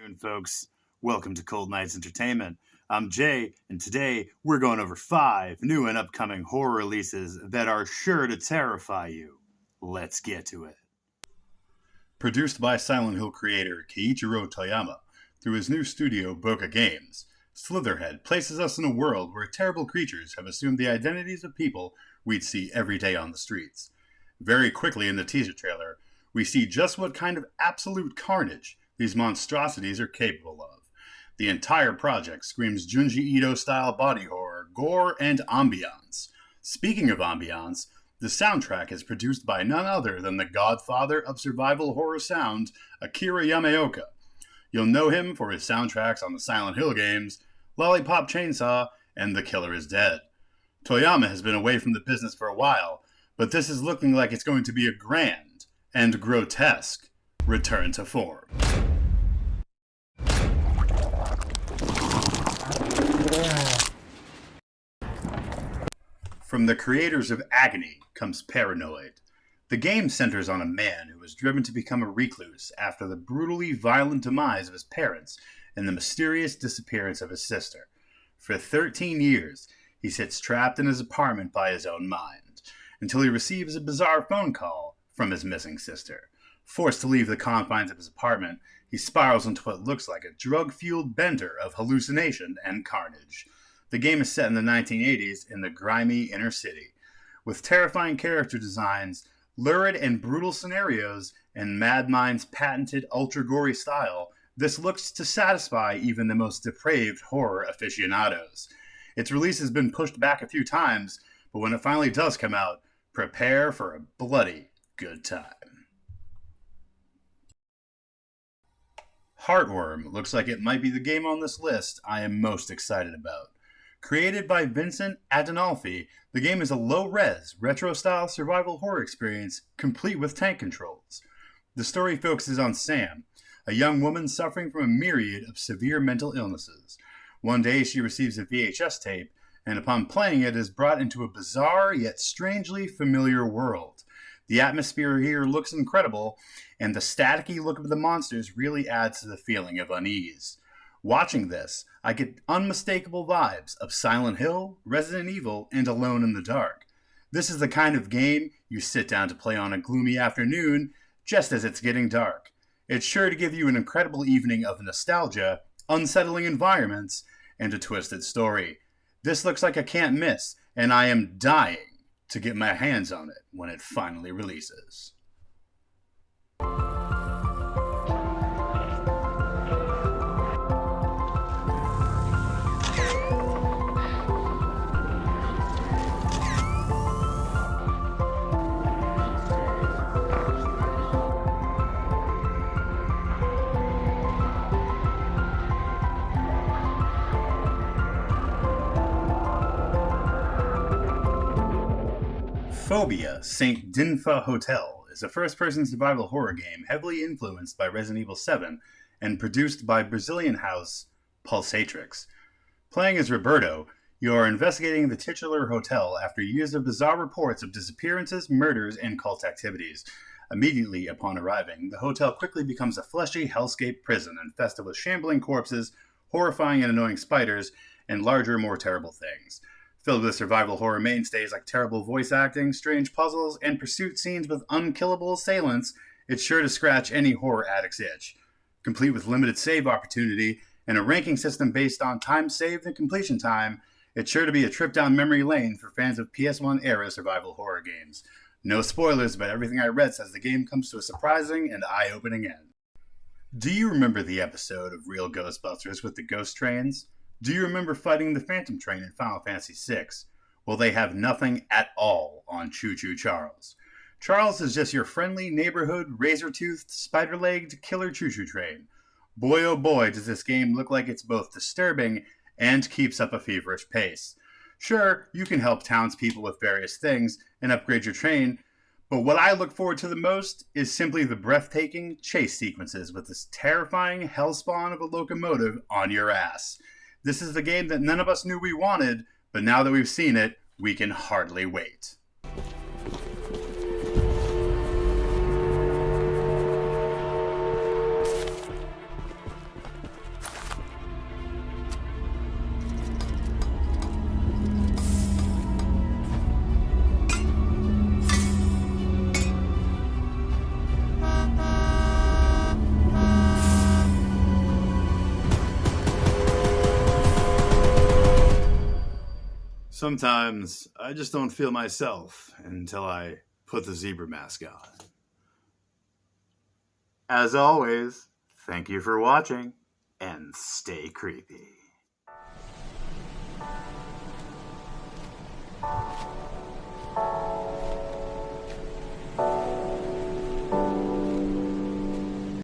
afternoon, folks. Welcome to Cold Nights Entertainment. I'm Jay, and today we're going over 5 new and upcoming horror releases that are sure to terrify you. Let's get to it. Produced by Silent Hill creator Keiichiro Toyama through his new studio Boca Games, Slitherhead places us in a world where terrible creatures have assumed the identities of people we'd see every day on the streets. Very quickly in the teaser trailer, we see just what kind of absolute carnage these monstrosities are capable of. The entire project screams Junji Ito-style body horror, gore, and ambiance. Speaking of ambiance, the soundtrack is produced by none other than the godfather of survival horror sound, Akira Yamaoka. You'll know him for his soundtracks on the Silent Hill games, Lollipop Chainsaw, and The Killer is Dead. Toyama has been away from the business for a while, but this is looking like it's going to be a grand and grotesque return to form. From the creators of Agony comes Paranoid. The game centers on a man who is driven to become a recluse after the brutally violent demise of his parents and the mysterious disappearance of his sister. For 13 years, he sits trapped in his apartment by his own mind, until he receives a bizarre phone call from his missing sister. Forced to leave the confines of his apartment, he spirals into what looks like a drug-fueled bender of hallucination and carnage. The game is set in the 1980s in the grimy inner city. With terrifying character designs, lurid and brutal scenarios, and Mad Mind's patented ultra-gory style, this looks to satisfy even the most depraved horror aficionados. Its release has been pushed back a few times, but when it finally does come out, prepare for a bloody good time. Heartworm looks like it might be the game on this list I am most excited about. Created by Vincent Adinolfi, the game is a low-res, retro-style survival horror experience complete with tank controls. The story focuses on Sam, a young woman suffering from a myriad of severe mental illnesses. One day she receives a VHS tape, and upon playing it is brought into a bizarre yet strangely familiar world. The atmosphere here looks incredible, and the staticky look of the monsters really adds to the feeling of unease. Watching this, I get unmistakable vibes of Silent Hill, Resident Evil, and Alone in the Dark. This is the kind of game you sit down to play on a gloomy afternoon just as it's getting dark. It's sure to give you an incredible evening of nostalgia, unsettling environments, and a twisted story. This looks like a can't miss, and I am dying to get my hands on it when it finally releases. Fobia, St. Dinfa Hotel is a first-person survival horror game heavily influenced by Resident Evil 7 and produced by Brazilian house Pulsatrix. Playing as Roberto, you are investigating the titular hotel after years of bizarre reports of disappearances, murders, and cult activities. Immediately upon arriving, the hotel quickly becomes a fleshy hellscape prison infested with shambling corpses, horrifying and annoying spiders, and larger, more terrible things. Filled with survival horror mainstays like terrible voice acting, strange puzzles, and pursuit scenes with unkillable assailants, it's sure to scratch any horror addict's itch. Complete with limited save opportunity and a ranking system based on time saved and completion time, it's sure to be a trip down memory lane for fans of PS1-era survival horror games. No spoilers, but everything I read says the game comes to a surprising and eye-opening end. Do you remember the episode of Real Ghostbusters with the ghost trains? Do you remember fighting the Phantom Train in Final Fantasy VI? Well, they have nothing at all on Choo-Choo Charles. Charles is just your friendly neighborhood, razor-toothed, spider-legged killer choo-choo train. Boy oh boy does this game look like it's both disturbing and keeps up a feverish pace. Sure, you can help townspeople with various things and upgrade your train, but what I look forward to the most is simply the breathtaking chase sequences with this terrifying hellspawn of a locomotive on your ass. This is the game that none of us knew we wanted, but now that we've seen it, we can hardly wait. Sometimes I just don't feel myself until I put the zebra mask on. As always, thank you for watching, and stay creepy.